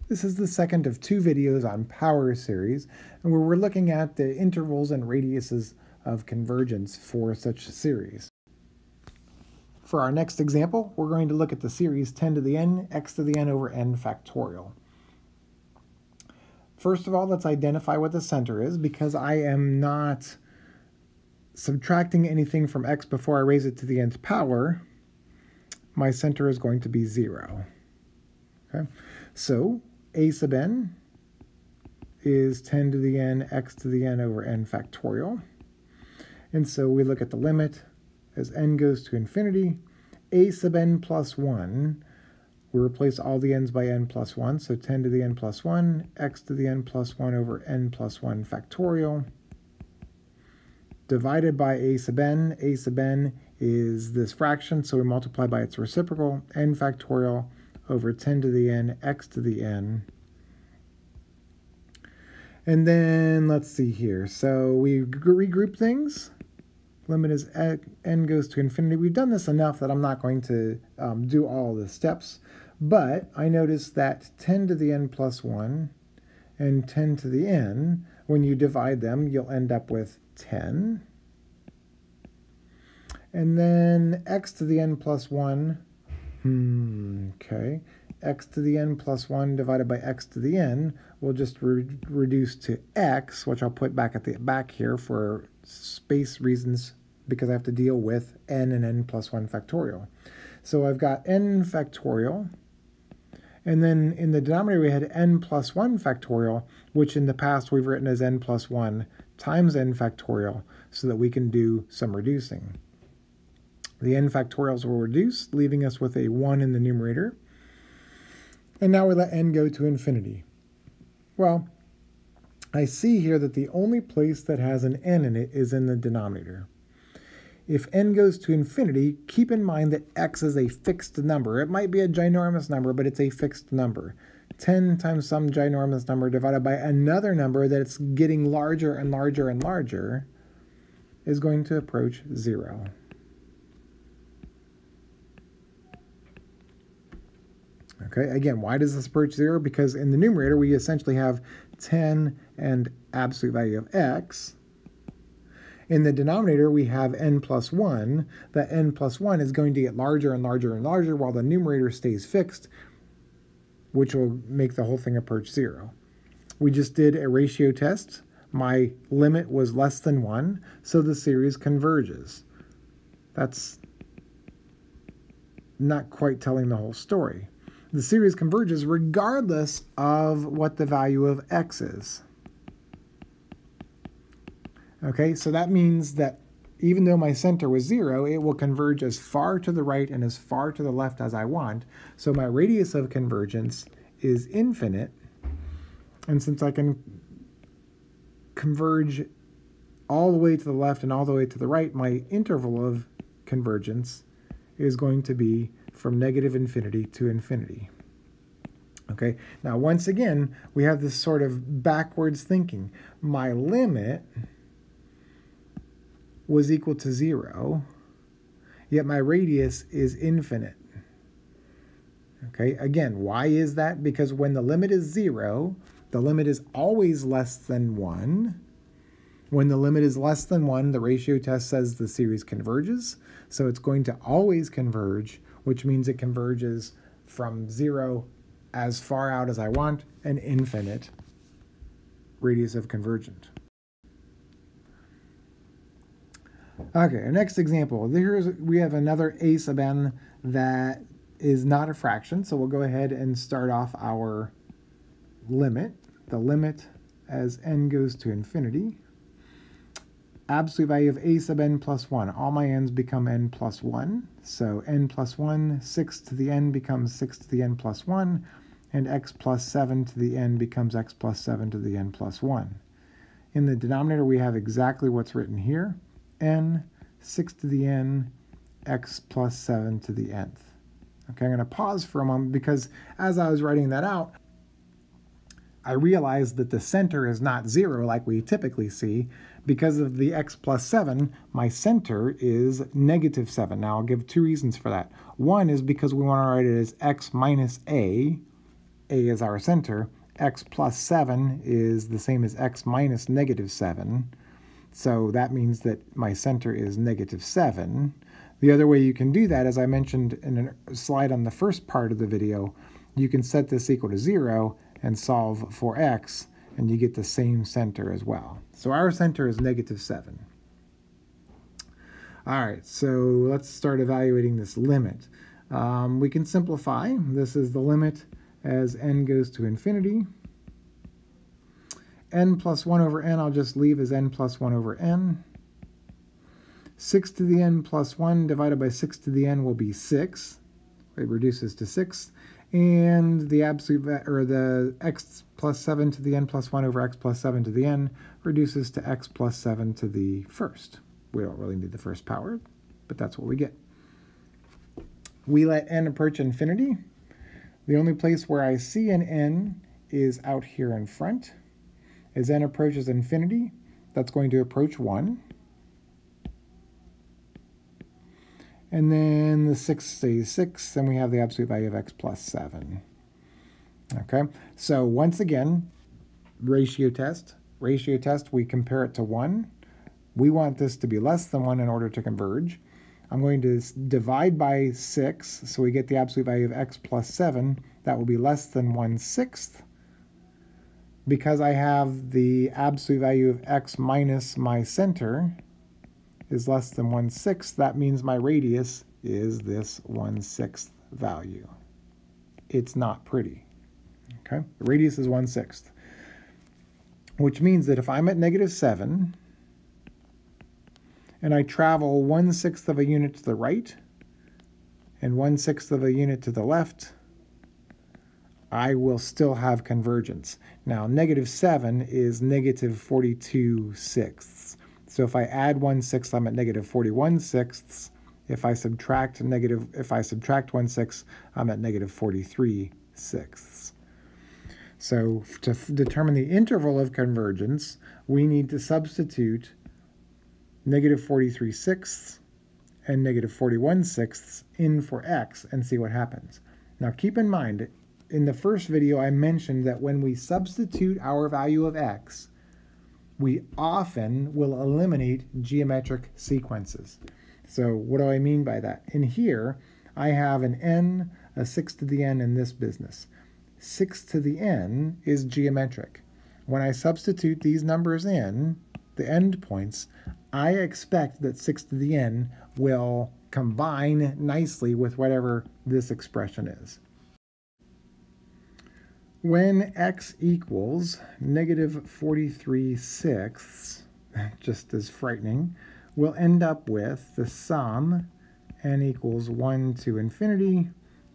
This is the second of 2 videos on power series, and where we're looking at the intervals and radiuses of convergence for such series. For our next example, we're going to look at the series 10 to the n x to the n over n factorial. First of all, let's identify what the center is, because I am not subtracting anything from x before I raise it to the nth power. My center is going to be 0. Okay? So a sub n is 10 to the n x to the n over n factorial. And so we look at the limit as n goes to infinity. A sub n plus 1, we replace all the n's by n plus 1, so 10 to the n plus 1, x to the n plus 1 over n plus 1 factorial, divided by a sub n. A sub n is this fraction, so we multiply by its reciprocal, n factorial over 10 to the n x to the n. And then let's see here. So we regroup things. Limit as n goes to infinity. We've done this enough that I'm not going to do all the steps, but I notice that 10 to the n plus 1 and 10 to the n, when you divide them, you'll end up with 10. And then x to the n plus 1, okay, x to the n plus 1 divided by x to the n will just reduce to x, which I'll put back at the back here for space reasons, because I have to deal with n and n plus 1 factorial. So I've got n factorial, and then in the denominator we had n plus 1 factorial, which in the past we've written as n plus 1 times n factorial, so that we can do some reducing. The n factorials will reduce, leaving us with a 1 in the numerator. And now we let n go to infinity. Well, I see here that the only place that has an n in it is in the denominator. If n goes to infinity, keep in mind that x is a fixed number. It might be a ginormous number, but it's a fixed number. 10 times some ginormous number divided by another number that's getting larger and larger and larger is going to approach 0. Okay, again, why does this approach 0? Because in the numerator, we essentially have 10 and absolute value of x. In the denominator, we have n plus 1. That n plus 1 is going to get larger and larger and larger while the numerator stays fixed, which will make the whole thing approach 0. We just did a ratio test. My limit was less than 1, so the series converges. That's not quite telling the whole story. The series converges regardless of what the value of x is. Okay, so that means that even though my center was 0, it will converge as far to the right and as far to the left as I want. So my radius of convergence is infinite. And since I can converge all the way to the left and all the way to the right, my interval of convergence is going to be from negative infinity to infinity. Okay, now once again, we have this sort of backwards thinking. My limit was equal to 0, yet my radius is infinite. Okay, again, why is that? Because when the limit is 0, the limit is always less than 1. When the limit is less than 1, the ratio test says the series converges. So it's going to always converge, which means it converges from 0 as far out as I want, an infinite radius of convergence. Okay, our next example. We have another a sub n that is not a fraction, so we'll go ahead and start off our limit. The limit as n goes to infinity. Absolute value of a sub n plus 1. All my n's become n plus 1. So n plus 1, 6 to the n becomes 6 to the n plus 1, and x plus 7 to the n becomes x plus 7 to the n plus 1. In the denominator, we have exactly what's written here. N, 6 to the n, x plus 7 to the nth. Okay, I'm going to pause for a moment because as I was writing that out, I realized that the center is not 0 like we typically see. Because of the x plus 7, my center is negative 7. Now, I'll give 2 reasons for that. One is because we want to write it as x minus a, A is our center, x plus 7 is the same as x minus negative 7. So that means that my center is negative 7. The other way you can do that, as I mentioned in a slide on the first part of the video, you can set this equal to 0 and solve for x, and you get the same center as well. So our center is negative 7. All right, so let's start evaluating this limit. We can simplify. This is the limit as n goes to infinity. N plus 1 over n I'll just leave as n plus 1 over n. 6 to the n plus 1 divided by 6 to the n will be 6. It reduces to 6. And the the x plus 7 to the n plus 1 over x plus 7 to the n reduces to x plus 7 to the first. We don't really need the first power, but that's what we get. We let n approach infinity. The only place where I see an n is out here in front. As n approaches infinity, that's going to approach 1. And then the 6 stays 6, and we have the absolute value of x plus 7. Okay, so once again, ratio test. Ratio test, we compare it to 1. We want this to be less than 1 in order to converge. I'm going to divide by 6, so we get the absolute value of x plus 7. That will be less than 1/6. Because I have the absolute value of x minus my center is less than 1/6, that means my radius is this 1/6 value. It's not pretty. Okay, the radius is 1/6, which means that if I'm at negative 7 and I travel 1/6 of a unit to the right and 1/6 of a unit to the left, I will still have convergence. Now, negative 7 is negative 42/6. So if I add 1/6, I'm at negative 41/6. If I subtract 1/6, I'm at negative 43/6. So to determine the interval of convergence, we need to substitute negative 43/6 and negative 41/6 in for x and see what happens. Now keep in mind, in the first video I mentioned that when we substitute our value of x, we often will eliminate geometric sequences. So what do I mean by that? In here, I have an n, a 6 to the n in this business. 6 to the n is geometric. When I substitute these numbers in, the endpoints, I expect that 6 to the n will combine nicely with whatever this expression is. When x equals negative 43/6, just as frightening, we'll end up with the sum n equals 1 to infinity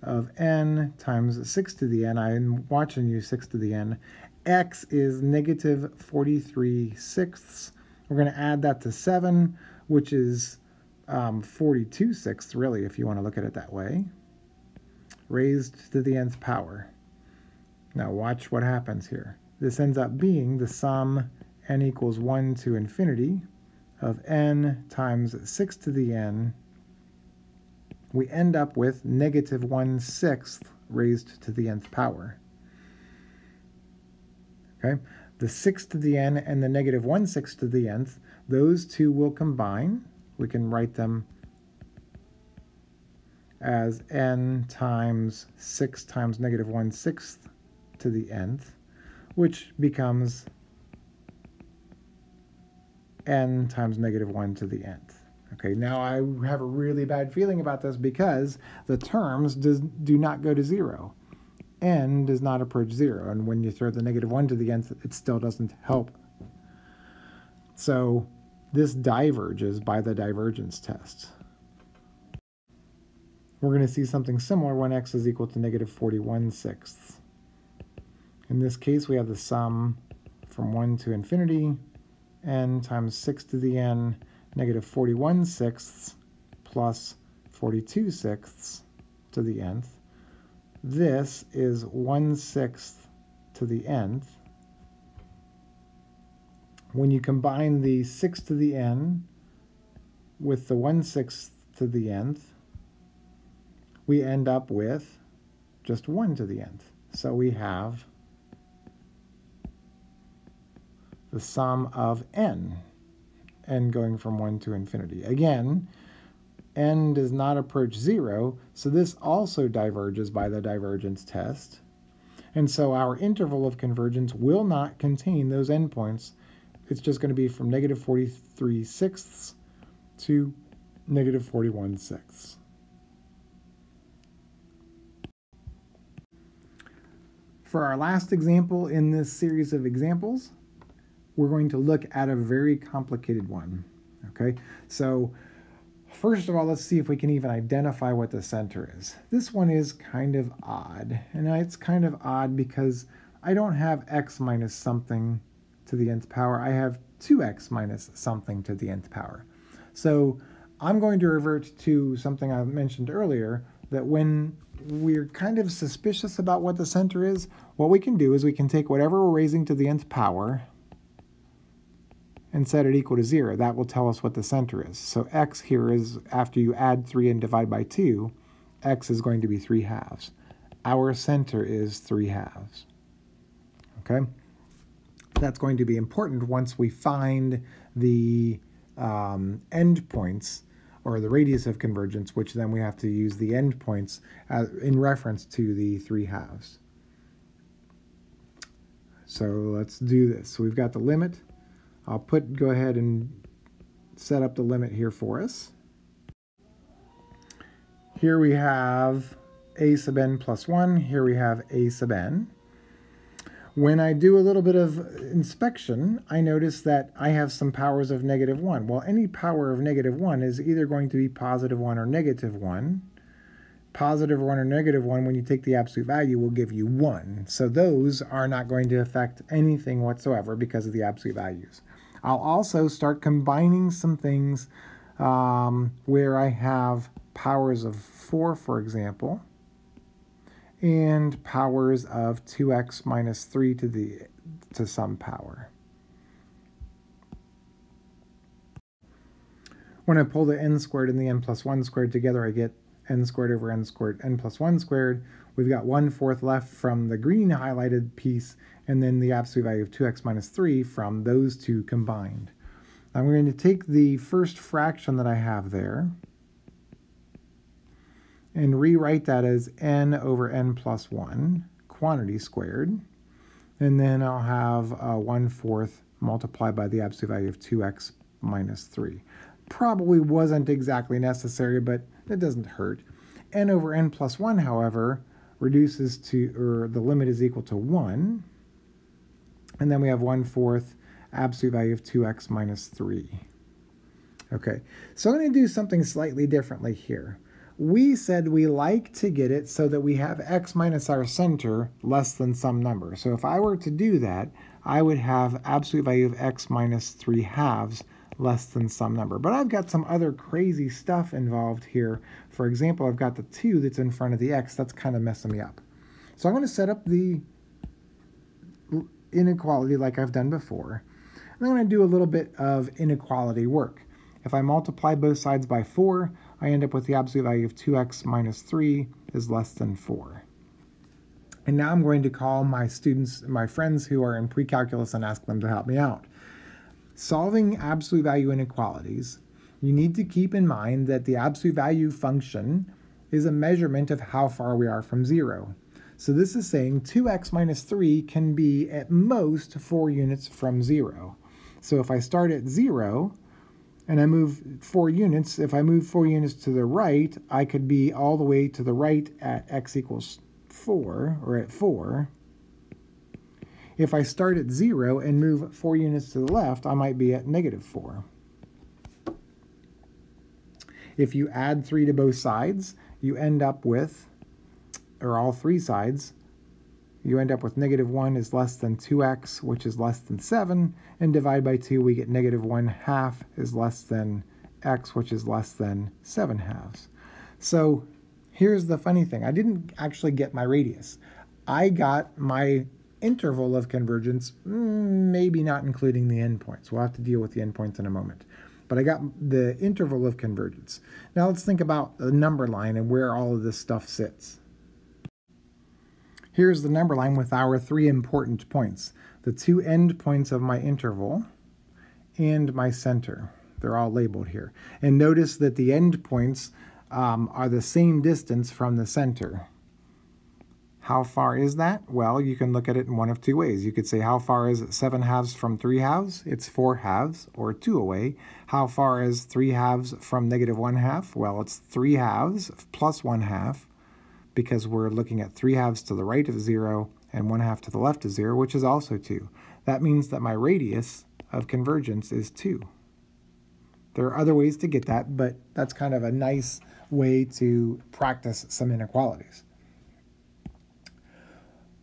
of n times 6 to the n. I'm watching you, 6 to the n. X is negative 43/6. We're going to add that to 7, which is 42/6, really, if you want to look at it that way, raised to the nth power. Now watch what happens here. This ends up being the sum n equals 1 to infinity of n times 6 to the n. We end up with negative 1/6 raised to the nth power. Okay, the 6 to the n and the negative 1/6 to the nth, those two will combine. We can write them as n times 6 times negative 1/6 to the nth, which becomes n times negative 1 to the nth. Okay, now I have a really bad feeling about this because the terms do not go to 0. N does not approach 0, and when you throw the negative 1 to the nth, it still doesn't help. So this diverges by the divergence test. We're going to see something similar when x is equal to negative 41/6. In this case, we have the sum from 1 to infinity, n times 6 to the n, negative 41/6 plus 42/6 to the nth. This is 1/6 to the nth. When you combine the 6 to the n with the 1/6 to the nth, we end up with just 1 to the nth. So we have the sum of n going from 1 to infinity. Again, n does not approach 0, so this also diverges by the divergence test. And so our interval of convergence will not contain those endpoints. It's just going to be from negative 43/6 to negative 41/6. For our last example in this series of examples, we're going to look at a very complicated one. Okay, so first of all, let's see if we can even identify what the center is. This one is kind of odd, and it's kind of odd because I don't have x minus something to the nth power. I have 2x minus something to the nth power. So I'm going to revert to something I mentioned earlier, that when we're kind of suspicious about what the center is, what we can do is we can take whatever we're raising to the nth power and set it equal to 0. That will tell us what the center is. So x here is, after you add 3 and divide by 2, x is going to be 3/2. Our center is 3/2. Okay? That's going to be important once we find the endpoints, or the radius of convergence, which then we have to use the endpoints in reference to the 3/2. So let's do this. So we've got the limit. I'll go ahead and set up the limit here for us. Here we have a sub n plus 1. Here we have a sub n. When I do a little bit of inspection, I notice that I have some powers of -1. Well, any power of -1 is either going to be +1 or -1. +1 or -1, when you take the absolute value, will give you 1. So those are not going to affect anything whatsoever because of the absolute values. I'll also start combining some things where I have powers of 4, for example, and powers of 2x minus 3 to some power. When I pull the n squared and the n plus 1 squared together, I get n squared over n squared, n plus 1 squared. We've got 1/4 left from the green highlighted piece, and then the absolute value of 2x minus 3 from those two combined. I'm going to take the first fraction that I have there and rewrite that as n over n plus 1, quantity squared. And then I'll have 1/4 multiplied by the absolute value of 2x minus 3. Probably wasn't exactly necessary, but it doesn't hurt. N over n plus 1, however, reduces to, or the limit is equal to 1. And then we have 1/4 absolute value of 2x minus 3. Okay, so I'm going to do something slightly differently here. We said we like to get it so that we have x minus our center less than some number. So if I were to do that, I would have absolute value of x minus 3/2 less than some number. But I've got some other crazy stuff involved here. For example, I've got the 2 that's in front of the x. That's kind of messing me up. So I'm going to set up the inequality like I've done before. And I'm going to do a little bit of inequality work. If I multiply both sides by 4, I end up with the absolute value of 2x minus 3 is less than 4. And now I'm going to call my students, my friends who are in pre-calculus, and ask them to help me out. Solving absolute value inequalities, you need to keep in mind that the absolute value function is a measurement of how far we are from 0. So this is saying 2x minus 3 can be at most 4 units from 0. So if I start at 0 and I move 4 units, if I move 4 units to the right, I could be all the way to the right at x equals 4, or at 4. If I start at 0 and move 4 units to the left, I might be at -4. If you add 3 to both sides, you end up with, or all 3 sides, you end up with -1 is less than 2x, which is less than 7, and divide by 2, we get -1/2 is less than x, which is less than 7/2. So here's the funny thing. I didn't actually get my radius. I got my interval of convergence, maybe not including the endpoints. We'll have to deal with the endpoints in a moment. But I got the interval of convergence. Now let's think about the number line and where all of this stuff sits. Here's the number line with our 3 important points. The 2 end points of my interval and my center. They're all labeled here. And notice that the end points are the same distance from the center. How far is that? Well, you can look at it in one of 2 ways. You could say, how far is 7 halves from 3 halves? It's 4 halves, or 2 away. How far is 3 halves from -1 half? Well, it's 3 halves plus 1 half, because we're looking at 3 halves to the right of 0 and 1 half to the left of 0, which is also 2. That means that my radius of convergence is 2. There are other ways to get that, but that's kind of a nice way to practice some inequalities.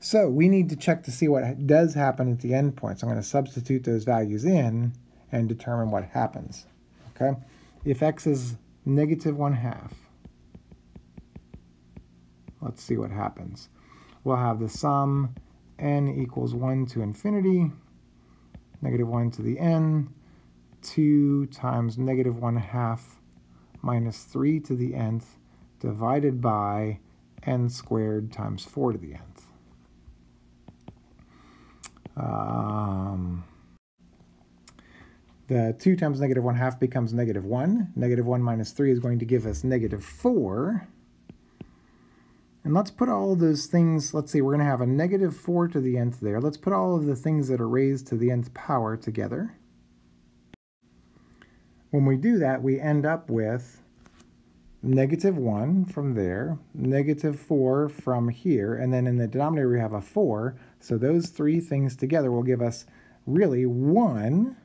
So we need to check to see what does happen at the endpoints. I'm going to substitute those values in and determine what happens. Okay? If x is -1/2, let's see what happens. We'll have the sum n equals 1 to infinity, -1 to the n, 2 times -1/2 minus 3 to the nth divided by n squared times 4 to the nth. The 2 times -1/2 becomes -1. -1 minus 3 is going to give us -4. And let's put all of those things, let's see, we're going to have a -4 to the nth there. Let's put all of the things that are raised to the nth power together. When we do that, we end up with -1 from there, -4 from here, and then in the denominator we have a 4. So those 3 things together will give us really 1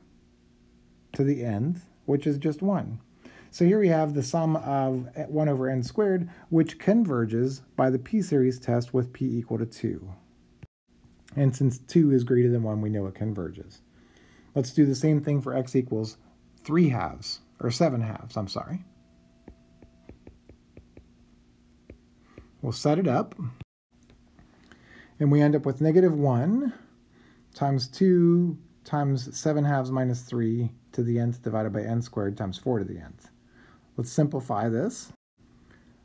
to the nth, which is just 1. So here we have the sum of 1 over n squared, which converges by the p-series test with p equal to 2. And since 2 is greater than 1, we know it converges. Let's do the same thing for x equals 3 halves, or 7 halves, I'm sorry. We'll set it up, and we end up with -1 times 2 times 7 halves minus 3 to the nth divided by n squared times 4 to the nth. Let's simplify this.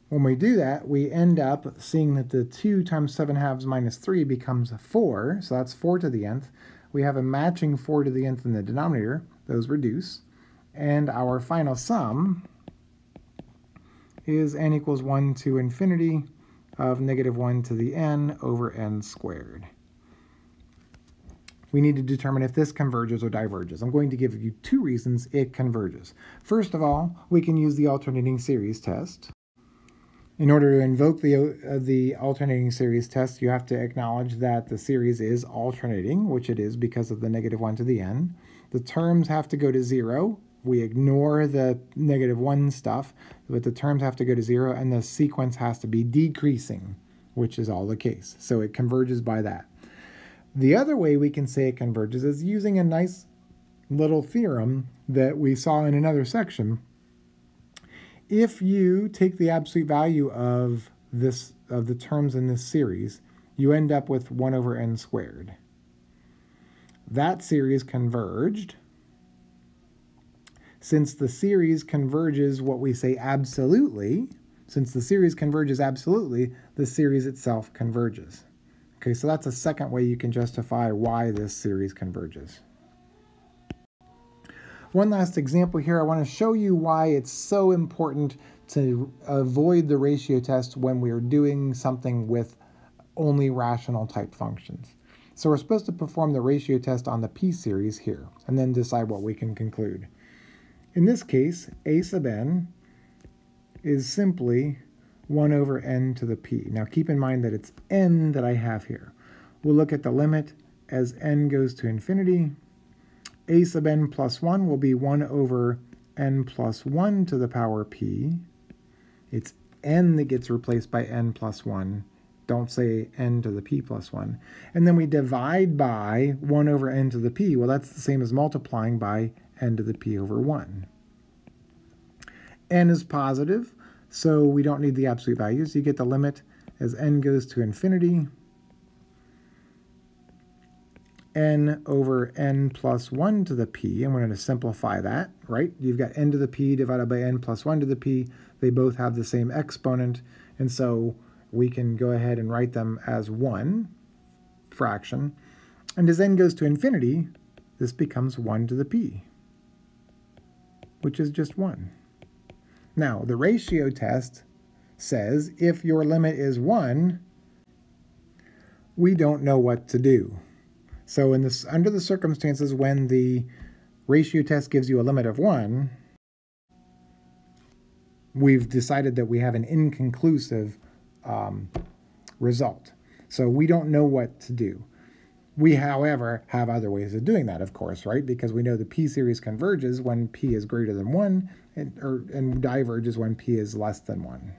When we do that, we end up seeing that the 2 times 7 halves minus 3 becomes 4, so that's 4 to the nth. We have a matching 4 to the nth in the denominator. Those reduce. And our final sum is n equals 1 to infinity of -1 to the n over n squared. We need to determine if this converges or diverges. I'm going to give you 2 reasons it converges. First of all, we can use the alternating series test. In order to invoke the alternating series test, you have to acknowledge that the series is alternating, which it is because of the -1 to the n. The terms have to go to 0. We ignore the -1 stuff, but the terms have to go to 0, and the sequence has to be decreasing, which is all the case. So it converges by that. The other way we can say it converges is using a nice little theorem that we saw in another section. If you take the absolute value of the terms in this series, you end up with 1 over n squared. That series converged. Since the series converges what we say absolutely, since the series converges absolutely, the series itself converges. Okay, so that's a second way you can justify why this series converges. One last example here. I want to show you why it's so important to avoid the ratio test when we are doing something with only rational type functions. So we're supposed to perform the ratio test on the p-series here, and then decide what we can conclude. In this case, a sub n is simply 1 over n to the p. Now keep in mind that it's n that I have here. We'll look at the limit as n goes to infinity. A sub n plus 1 will be 1 over n plus 1 to the power p. It's n that gets replaced by n plus 1. Don't say n to the p plus 1. And then we divide by 1 over n to the p. Well, that's the same as multiplying by n to the p over 1. N is positive, so we don't need the absolute values. You get the limit as n goes to infinity. N over n plus 1 to the p, and we're going to simplify that, right? You've got n to the p divided by n plus 1 to the p. They both have the same exponent, and so we can go ahead and write them as one fraction. And as n goes to infinity, this becomes 1 to the p, which is just 1. Now, the ratio test says if your limit is 1, we don't know what to do. So under the circumstances when the ratio test gives you a limit of 1, we've decided that we have an inconclusive result. So we don't know what to do. We, however, have other ways of doing that, of course, right? Because we know the p-series converges when p is greater than 1 and diverges when p is less than 1.